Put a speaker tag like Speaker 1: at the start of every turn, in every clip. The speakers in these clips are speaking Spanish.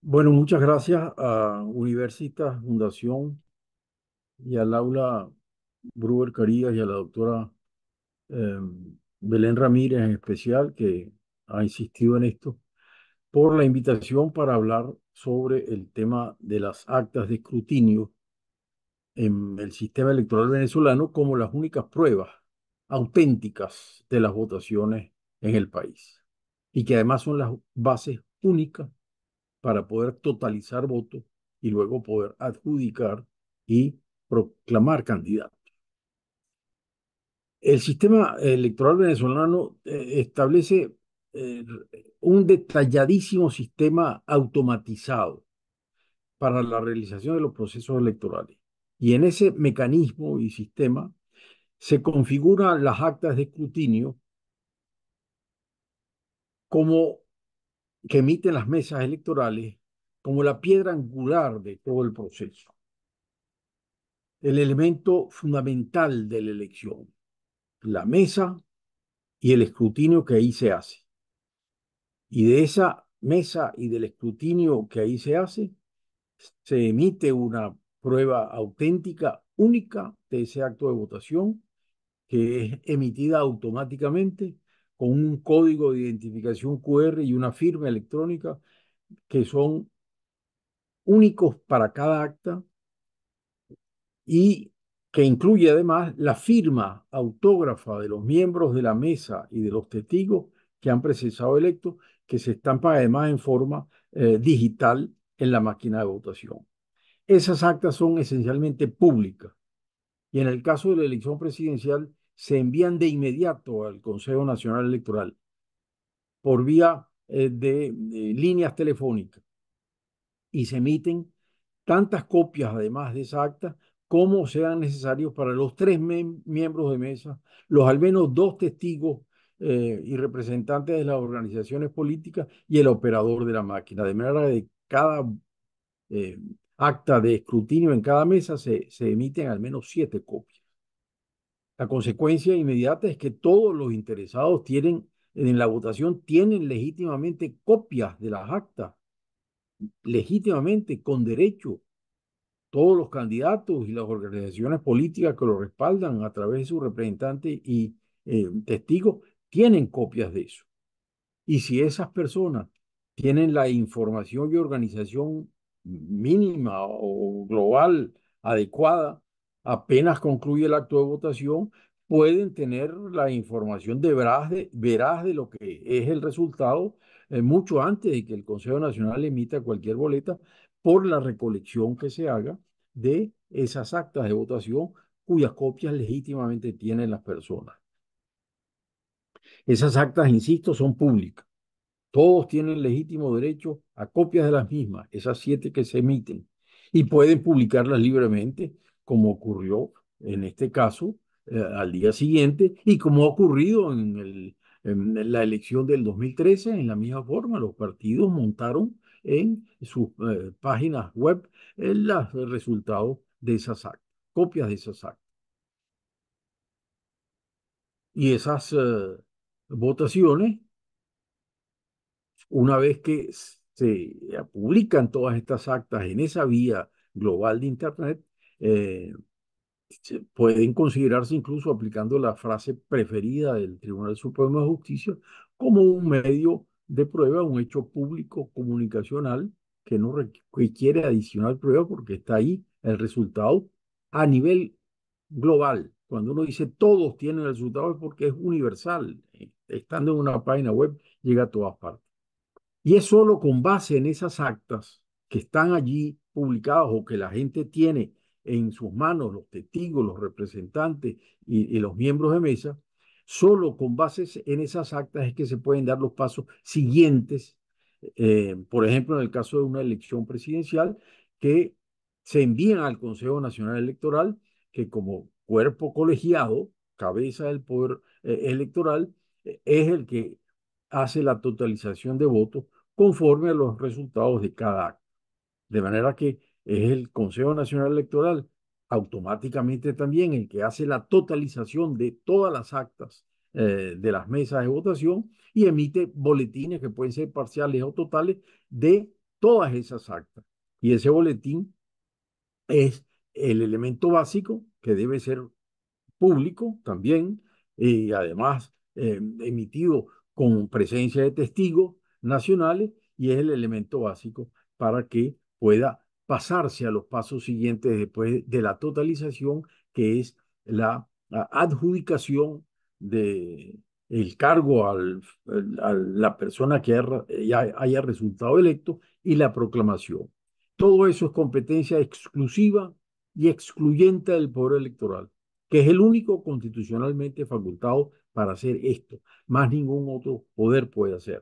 Speaker 1: Bueno, muchas gracias a Universitas Fundación y al aula Bruder Carías y a la doctora eh, Belén Ramírez en especial, que ha insistido en esto, por la invitación para hablar sobre el tema de las actas de escrutinio en el sistema electoral venezolano como las únicas pruebas auténticas de las votaciones en el país y que además son las bases únicas para poder totalizar votos y luego poder adjudicar y proclamar candidatos. El sistema electoral venezolano establece eh, un detalladísimo sistema automatizado para la realización de los procesos electorales. Y en ese mecanismo y sistema se configuran las actas de escrutinio como que emiten las mesas electorales como la piedra angular de todo el proceso, el elemento fundamental de la elección, la mesa y el escrutinio que ahí se hace. Y de esa mesa y del escrutinio que ahí se hace, se emite una prueba auténtica, única de ese acto de votación, que es emitida automáticamente con un código de identificación QR y una firma electrónica que son únicos para cada acta y que incluye además la firma autógrafa de los miembros de la mesa y de los testigos que han precisado electos, que se estampan además en forma digital en la máquina de votación. Esas actas son esencialmente públicas y en el caso de la elección presidencial se envían de inmediato al Consejo Nacional Electoral por vía de líneas telefónicas y se emiten tantas copias además de esa acta como sean necesarios para los tres miembros de mesa, los al menos dos testigos y representantes de las organizaciones políticas y el operador de la máquina. De manera que de cada eh, acta de escrutinio en cada mesa se emiten al menos 7 copias. La consecuencia inmediata es que todos los interesados tienen en la votación tienen legítimamente copias de las actas, legítimamente, con derecho. Todos los candidatos y las organizaciones políticas que lo respaldan a través de sus representantes y testigos tienen copias de eso. Y si esas personas tienen la información y organización mínima o global adecuada, apenas concluye el acto de votación, pueden tener la información veraz de lo que es el resultado mucho antes de que el Consejo Nacional emita cualquier boleta por la recolección que se haga de esas actas de votación cuyas copias legítimamente tienen las personas. Esas actas, insisto, son públicas. Todos tienen legítimo derecho a copias de las mismas, esas 7 que se emiten, y pueden publicarlas libremente, como ocurrió en este caso al día siguiente, y como ha ocurrido en la elección del 2013, en la misma forma, los partidos montaron en sus páginas web los resultados de esas actas, copias de esas actas. Y esas votaciones una vez que se publican todas estas actas en esa vía global de Internet, eh, pueden considerarse incluso aplicando la frase preferida del Tribunal Supremo de Justicia como un medio de prueba, un hecho público comunicacional que no requiere adicional prueba porque está ahí el resultado a nivel global. Cuando uno dice todos tienen el resultado es porque es universal. Estando en una página web llega a todas partes. Y es solo con base en esas actas que están allí publicadas o que la gente tiene en sus manos, los testigos, los representantes y los miembros de mesa, solo con bases en esas actas es que se pueden dar los pasos siguientes. Por ejemplo, en el caso de una elección presidencial, que se envían al Consejo Nacional Electoral, que como cuerpo colegiado, cabeza del poder electoral, es el que hace la totalización de votos conforme a los resultados de cada acto. De manera que es el Consejo Nacional Electoral automáticamente también el que hace la totalización de todas las actas de las mesas de votación y emite boletines que pueden ser parciales o totales de todas esas actas. Y ese boletín es el elemento básico que debe ser público también, y además emitido con presencia de testigos nacionales, y es el elemento básico para que pueda pasarse a los pasos siguientes después de la totalización, que es la adjudicación de el cargo a la persona que haya resultado electo, y la proclamación. Todo eso es competencia exclusiva y excluyente del poder electoral, que es el único constitucionalmente facultado para hacer esto. Más ningún otro poder puede hacer.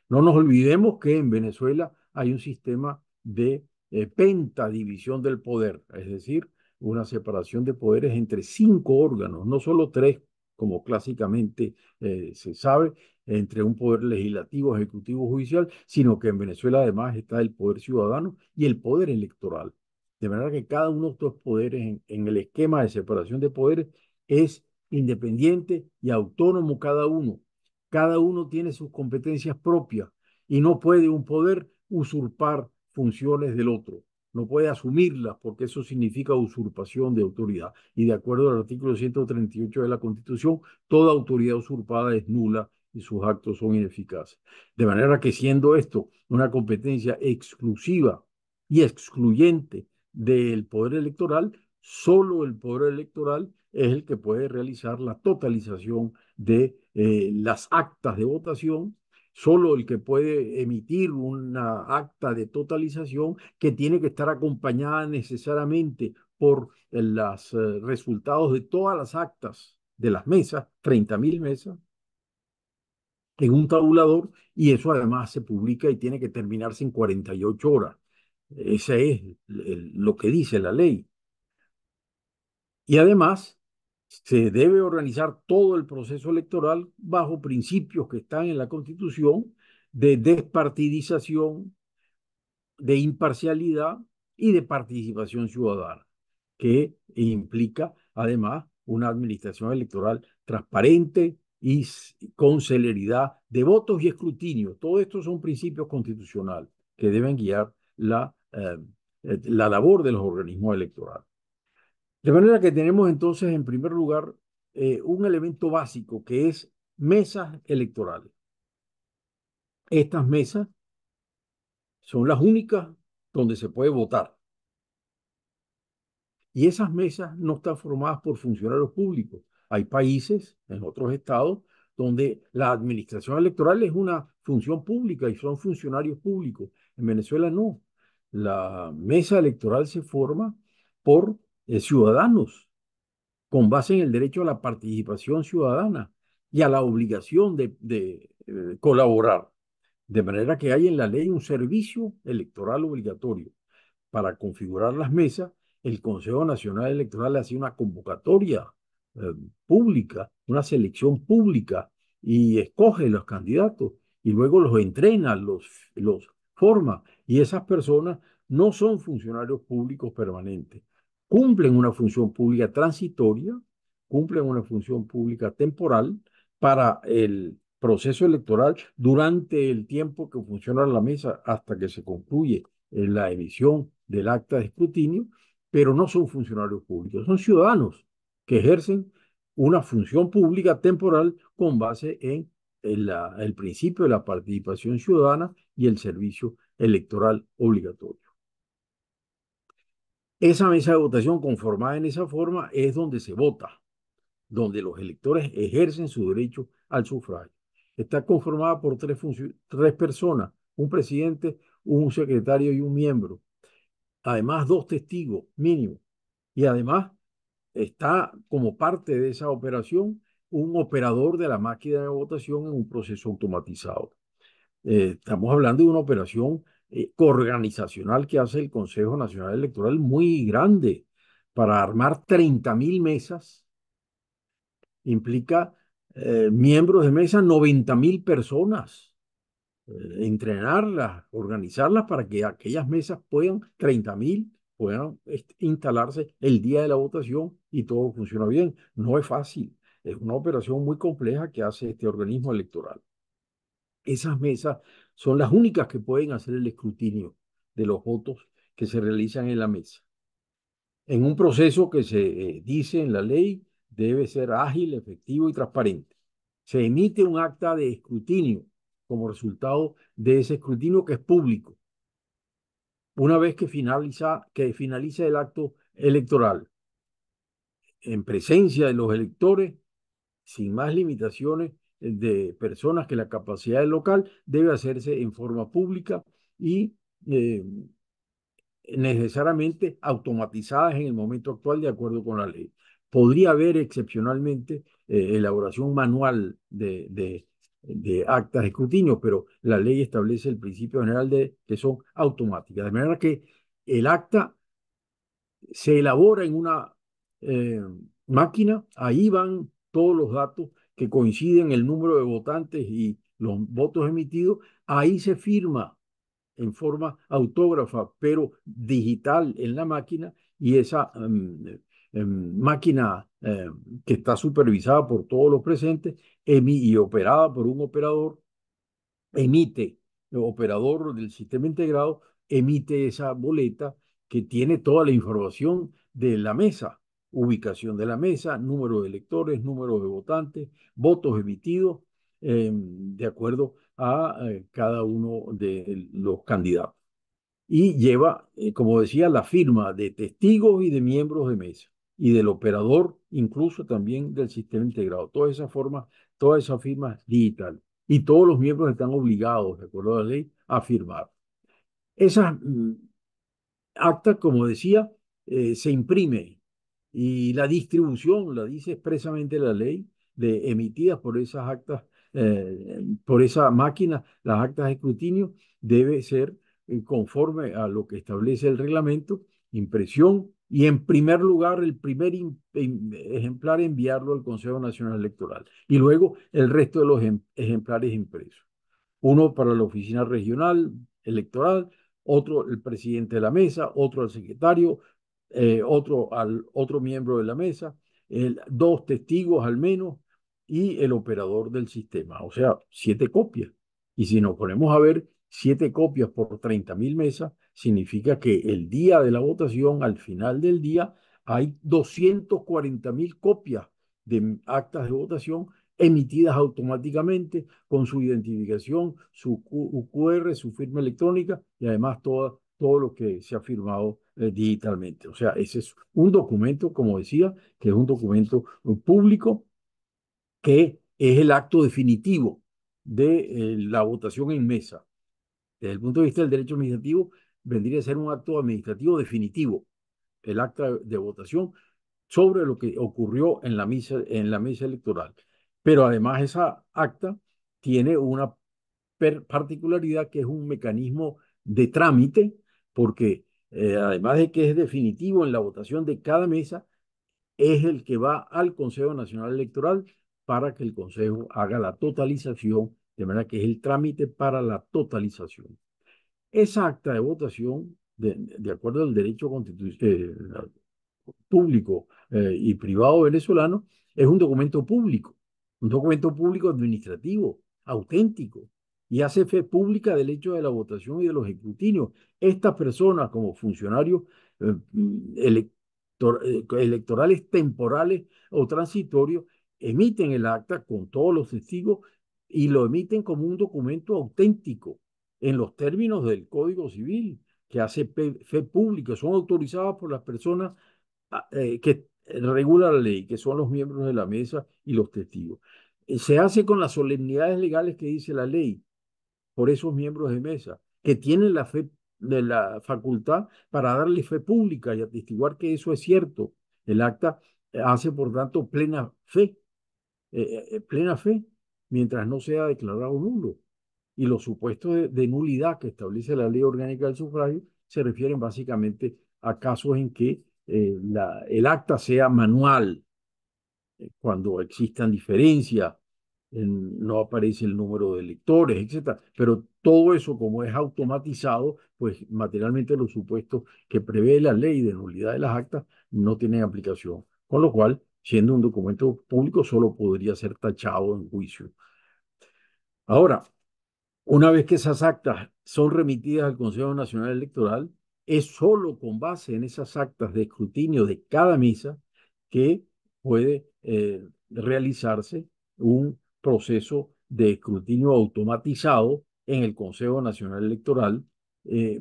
Speaker 1: No nos olvidemos que en Venezuela hay un sistema de pentadivisión del poder, es decir, una separación de poderes entre 5 órganos, no solo 3, como clásicamente se sabe, entre un poder legislativo, ejecutivo, judicial, sino que en Venezuela además está el poder ciudadano y el poder electoral. De manera que cada uno de estos poderes en el esquema de separación de poderes es independiente y autónomo cada uno. Cada uno tiene sus competencias propias y no puede un poder usurpar funciones del otro. No puede asumirlas porque eso significa usurpación de autoridad. Y de acuerdo al artículo 138 de la Constitución, toda autoridad usurpada es nula y sus actos son ineficaces. De manera que, siendo esto una competencia exclusiva y excluyente del poder electoral, solo el poder electoral es el que puede realizar la totalización de las actas de votación. Solo el que puede emitir una acta de totalización, que tiene que estar acompañada necesariamente por los resultados de todas las actas de las mesas, 30.000 mesas, en un tabulador, y eso además se publica y tiene que terminarse en 48 horas. Ese es lo que dice la ley. Y además, se debe organizar todo el proceso electoral bajo principios que están en la Constitución de despartidización, de imparcialidad y de participación ciudadana, que implica además una administración electoral transparente y con celeridad de votos y escrutinio. Todo esto son principios constitucionales que deben guiar la labor de los organismos electorales. De manera que tenemos entonces, en primer lugar, un elemento básico que es mesas electorales. Estas mesas son las únicas donde se puede votar. Y esas mesas no están formadas por funcionarios públicos. Hay países, en otros estados, donde la administración electoral es una función pública y son funcionarios públicos. En Venezuela no. La mesa electoral se forma por ciudadanos, con base en el derecho a la participación ciudadana y a la obligación de colaborar. De manera que hay en la ley un servicio electoral obligatorio. Para configurar las mesas, el Consejo Nacional Electoral hace una convocatoria eh, pública, una selección pública, y escoge los candidatos y luego los entrena, los forma. Y esas personas no son funcionarios públicos permanentes, cumplen una función pública transitoria, cumplen una función pública temporal para el proceso electoral durante el tiempo que funciona la mesa hasta que se concluye la emisión del acta de escrutinio, pero no son funcionarios públicos, son ciudadanos que ejercen una función pública temporal con base en el principio de la participación ciudadana y el servicio electoral obligatorio. Esa mesa de votación conformada en esa forma es donde se vota, donde los electores ejercen su derecho al sufragio. Está conformada por tres personas, un presidente, un secretario y un miembro. Además, 2 testigos mínimo. Y además está como parte de esa operación un operador de la máquina de votación en un proceso automatizado. Estamos hablando de una operación organizacional que hace el Consejo Nacional Electoral muy grande. Para armar 30.000 mesas implica miembros de mesa, 90.000 personas, entrenarlas, organizarlas para que aquellas mesas puedan, 30.000, puedan instalarse el día de la votación y todo funciona bien. No es fácil, es una operación muy compleja que hace este organismo electoral. Esas mesas son las únicas que pueden hacer el escrutinio de los votos que se realizan en la mesa. En un proceso que se dice en la ley debe ser ágil, efectivo y transparente. Se emite un acta de escrutinio como resultado de ese escrutinio que es público. Una vez que finaliza el acto electoral, en presencia de los electores, sin más limitaciones de personas que la capacidad del local, debe hacerse en forma pública y eh, necesariamente automatizadas en el momento actual de acuerdo con la ley. Podría haber excepcionalmente elaboración manual de actas de escrutinio, pero la ley establece el principio general de que son automáticas, de manera que el acta se elabora en una eh, máquina, ahí van todos los datos que coinciden, el número de votantes y los votos emitidos, ahí se firma en forma autógrafa, pero digital en la máquina, y esa máquina que está supervisada por todos los presentes y operada por un operador, emite, el operador del sistema integrado, emite esa boleta que tiene toda la información de la mesa, ubicación de la mesa, número de electores, número de votantes, votos emitidos, de acuerdo a cada uno de los candidatos. Y lleva, como decía, la firma de testigos y de miembros de mesa y del operador, incluso también del sistema integrado. Todas esas firmas digitales. Y todos los miembros están obligados, de acuerdo a la ley, a firmar. Esas actas, como decía, se imprime y la distribución, la dice expresamente la ley, de emitidas por esas actas, por esa máquina, las actas de escrutinio, debe ser conforme a lo que establece el reglamento, impresión y en primer lugar el primer ejemplar enviarlo al Consejo Nacional Electoral y luego el resto de los ejemplares impresos. Uno para la oficina regional electoral, otro el presidente de la mesa, otro al secretario, otro al otro miembro de la mesa, dos testigos al menos y el operador del sistema, o sea, 7 copias. Y si nos ponemos a ver 7 copias por 30.000 mesas, significa que el día de la votación, al final del día, hay 240.000 copias de actas de votación emitidas automáticamente con su identificación, su QR, su firma electrónica y además todo lo que se ha firmado digitalmente. O sea, ese es un documento, como decía, que es un documento público que es el acto definitivo de la votación en mesa. Desde el punto de vista del derecho administrativo, vendría a ser un acto administrativo definitivo, el acta de votación sobre lo que ocurrió en la mesa electoral. Pero además esa acta tiene una particularidad que es un mecanismo de trámite, porque además de que es definitivo en la votación de cada mesa, es el que va al Consejo Nacional Electoral para que el Consejo haga la totalización, de manera que es el trámite para la totalización. Esa acta de votación, de acuerdo al derecho público y privado venezolano, es un documento público administrativo, auténtico, y hace fe pública del hecho de la votación y de los escrutinios. Estas personas, como funcionarios electorales temporales o transitorios, emiten el acta con todos los testigos y lo emiten como un documento auténtico en los términos del Código Civil, que hace fe pública, son autorizadas por las personas que regula la ley, que son los miembros de la mesa y los testigos. Se hace con las solemnidades legales que dice la ley por esos miembros de mesa, que tienen la fe de la facultad para darle fe pública y atestiguar que eso es cierto. El acta hace, por tanto, plena fe, mientras no sea declarado nulo. Y los supuestos de nulidad que establece la ley orgánica del sufragio se refieren básicamente a casos en que el acta sea manual, cuando existan diferencias, no aparece el número de electores, etcétera. Pero todo eso, como es automatizado, pues materialmente los supuestos que prevé la ley de nulidad de las actas no tienen aplicación. Con lo cual, siendo un documento público, solo podría ser tachado en juicio. Ahora, Una vez que esas actas son remitidas al Consejo Nacional Electoral, es solo con base en esas actas de escrutinio de cada mesa que puede realizarse un proceso de escrutinio automatizado en el Consejo Nacional Electoral, eh,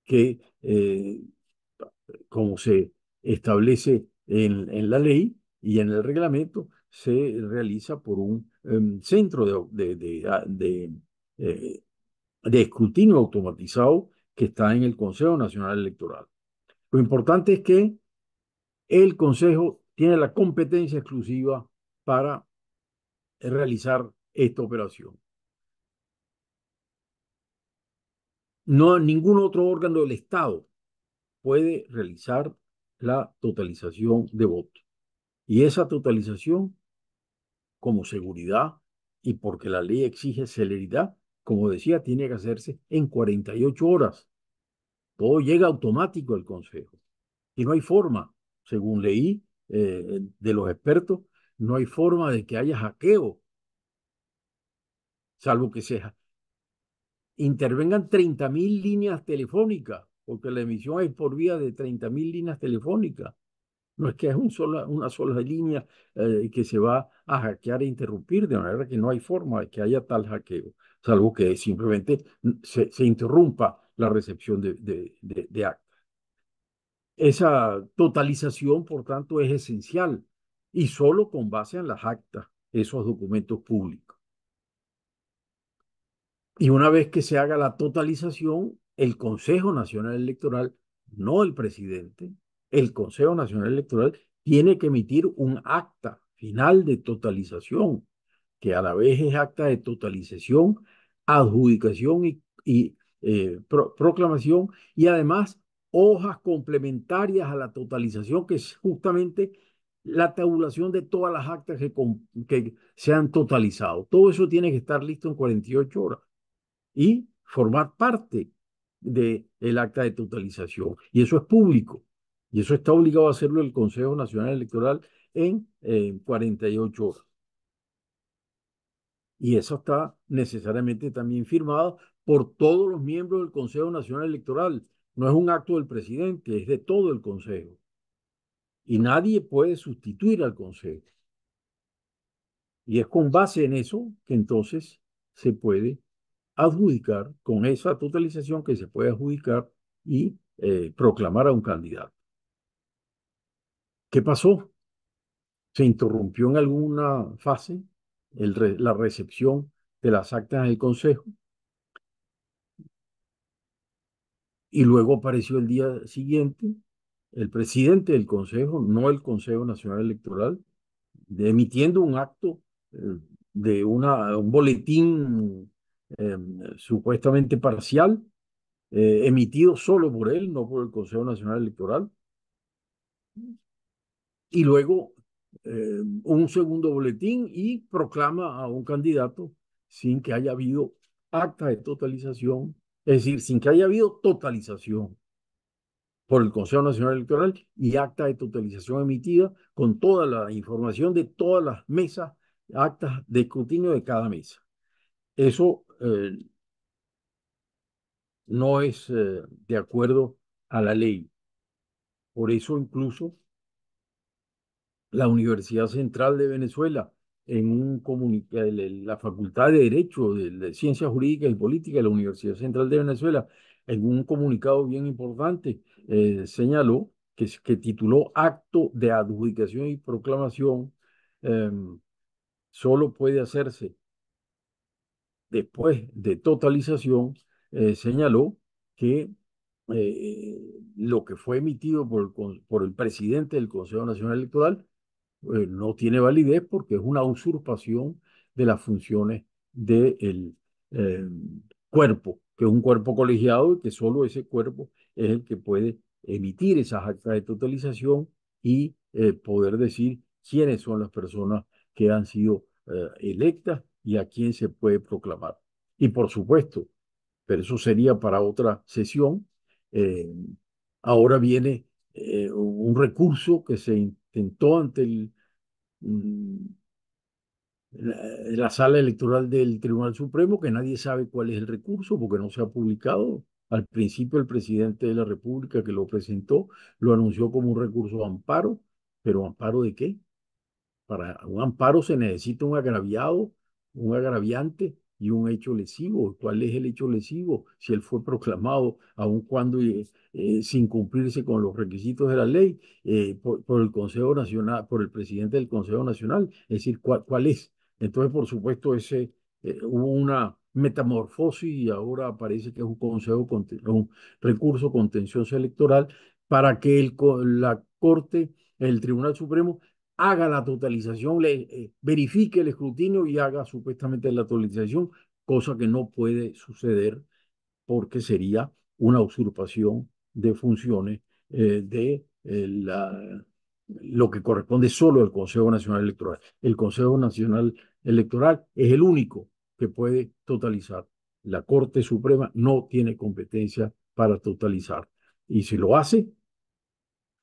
Speaker 1: que, como se establece en la ley y en el reglamento, se realiza por un centro eh, de escrutinio automatizado que está en el Consejo Nacional Electoral. Lo importante es que el Consejo tiene la competencia exclusiva para realizar esta operación. No, ningún otro órgano del Estado puede realizar la totalización de votos. Y esa totalización, como seguridad y porque la ley exige celeridad, como decía, tiene que hacerse en 48 horas. Todo llega automático al Consejo. Y no hay forma, según leí de los expertos, no hay forma de que haya hackeo, salvo que se intervengan 30.000 líneas telefónicas, porque la emisión es por vía de 30.000 líneas telefónicas. No es que es una sola línea que se va a hackear e interrumpir, de manera que no hay forma de que haya tal hackeo, salvo que simplemente se interrumpa la recepción de actas. Esa totalización, por tanto, es esencial y solo con base en las actas, esos documentos públicos. Y una vez que se haga la totalización, el Consejo Nacional Electoral, no el presidente, el Consejo Nacional Electoral tiene que emitir un acta final de totalización, que a la vez es acta de totalización, adjudicación y proclamación, y además hojas complementarias a la totalización, que es justamente la tabulación de todas las actas que se han totalizado. Todo eso tiene que estar listo en 48 horas y formar parte del acta de totalización. Y eso es público. Y eso está obligado a hacerlo el Consejo Nacional Electoral en 48 horas. Y eso está necesariamente también firmado por todos los miembros del Consejo Nacional Electoral. No es un acto del presidente, es de todo el Consejo. Y nadie puede sustituir al Consejo. Y es con base en eso que entonces se puede adjudicar, con esa totalización que se puede adjudicar y proclamar a un candidato. ¿Qué pasó? ¿Se interrumpió en alguna fase la recepción de las actas del Consejo? Y luego apareció el día siguiente el presidente del Consejo, no el Consejo Nacional Electoral, emitiendo un acto eh, de un boletín eh, supuestamente parcial, emitido solo por él, no por el Consejo Nacional Electoral, y luego un segundo boletín y proclama a un candidato sin que haya habido acta de totalización, es decir, sin que haya habido totalización por el Consejo Nacional Electoral y acta de totalización emitida con toda la información de todas las mesas, actas de escrutinio de cada mesa. Eso no es de acuerdo a la ley. Por eso incluso la Universidad Central de Venezuela, en un comunicado, la Facultad de Derecho, de Ciencias Jurídicas y Políticas de la Universidad Central de Venezuela, en un comunicado bien importante, señaló que tituló Acto de Adjudicación y Proclamación, eh, solo puede hacerse después de totalización, señaló que lo que fue emitido por el presidente del Consejo Nacional Electoral no tiene validez porque es una usurpación de las funciones del eh, cuerpo, que es un cuerpo colegiado y que solo ese cuerpo es el que puede emitir esas actas de totalización y poder decir quiénes son las personas que han sido electas y a quién se puede proclamar. Y por supuesto, pero eso sería para otra sesión, eh, ahora viene un recurso que se intentó ante mm, la sala electoral del Tribunal Supremo, que nadie sabe cuál es el recurso porque no se ha publicado. Al principio el presidente de la República que lo presentó lo anunció como un recurso de amparo, pero ¿amparo de qué? Para un amparo se necesita un agraviado, un agraviante y un hecho lesivo. ¿Cuál es el hecho lesivo? Si él fue proclamado, aun cuando sin cumplirse con los requisitos de la ley, por el Consejo Nacional, por el presidente del Consejo Nacional. Es decir, ¿cuál es? Entonces, por supuesto, hubo una metamorfosis y ahora parece que es un recurso contencioso electoral para que la Corte, el Tribunal Supremo, haga la totalización, verifique el escrutinio y haga supuestamente la totalización, cosa que no puede suceder porque sería una usurpación de funciones lo que corresponde solo al Consejo Nacional Electoral. El Consejo Nacional Electoral es el único que puede totalizar. La Corte Suprema no tiene competencia para totalizar. Y si lo hace,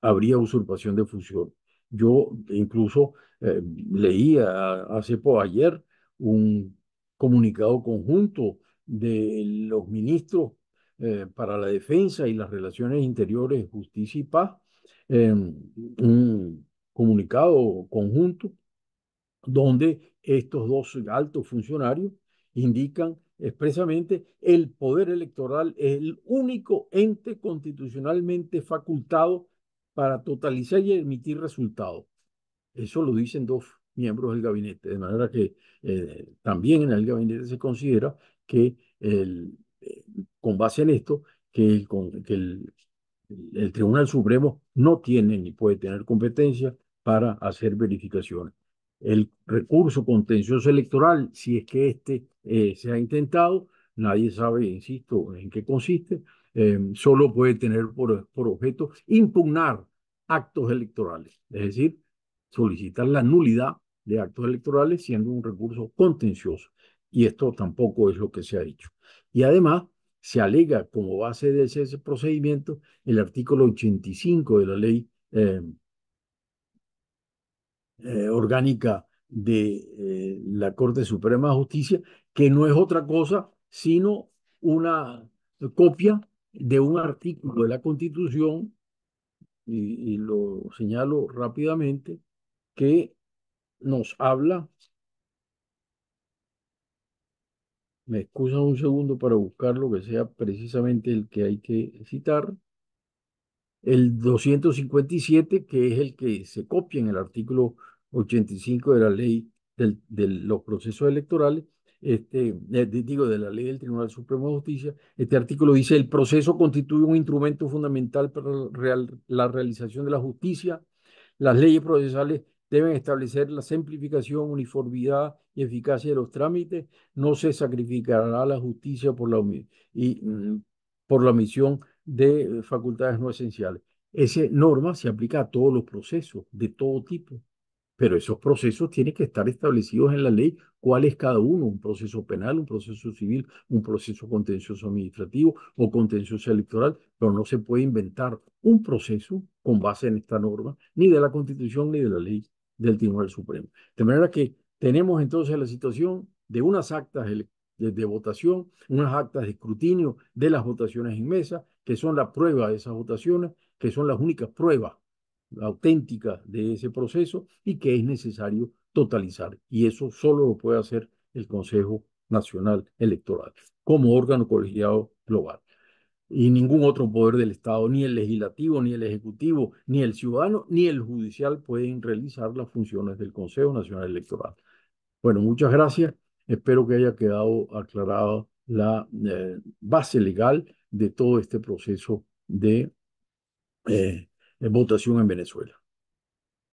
Speaker 1: habría usurpación de función. Yo incluso leí ayer un comunicado conjunto de los ministros para la defensa y las relaciones interiores, justicia y paz, un comunicado conjunto donde estos dos altos funcionarios indican expresamente el poder electoral es el único ente constitucionalmente facultado para totalizar y emitir resultados. Eso lo dicen dos miembros del gabinete, de manera que también en el gabinete se considera que con base en esto, que el Tribunal Supremo no tiene ni puede tener competencia para hacer verificaciones. El recurso contencioso electoral, si es que se ha intentado, nadie sabe, insisto, en qué consiste, solo puede tener por objeto impugnar actos electorales, es decir, solicitar la nulidad de actos electorales siendo un recurso contencioso. Y esto tampoco es lo que se ha dicho. Y además, se alega como base de ese procedimiento el artículo 85 de la ley orgánica de la Corte Suprema de Justicia, que no es otra cosa sino una copia de un artículo de la Constitución, y lo señalo rápidamente, que nos habla, me excusan un segundo para buscar lo que sea precisamente el que hay que citar, el 257, que es el que se copia en el artículo 85 de la ley de los procesos electorales, digo, de la ley del Tribunal Supremo de Justicia. Este artículo dice: el proceso constituye un instrumento fundamental para la realización de la justicia. Las leyes procesales deben establecer la simplificación, uniformidad y eficacia de los trámites. No se sacrificará la justicia por la omisión de facultades no esenciales. Esa norma se aplica a todos los procesos de todo tipo, pero esos procesos tienen que estar establecidos en la ley cuál es cada uno: un proceso penal, un proceso civil, un proceso contencioso administrativo o contencioso electoral, pero no se puede inventar un proceso con base en esta norma, ni de la Constitución ni de la ley del Tribunal Supremo. De manera que tenemos entonces la situación de unas actas de votación, unas actas de escrutinio de las votaciones en mesa, que son la prueba de esas votaciones, que son las únicas pruebas auténtica de ese proceso y que es necesario totalizar. Y eso solo lo puede hacer el Consejo Nacional Electoral como órgano colegiado global. Y ningún otro poder del Estado, ni el legislativo, ni el ejecutivo, ni el ciudadano, ni el judicial pueden realizar las funciones del Consejo Nacional Electoral. Bueno, muchas gracias. Espero que haya quedado aclarada la base legal de todo este proceso de votación en Venezuela.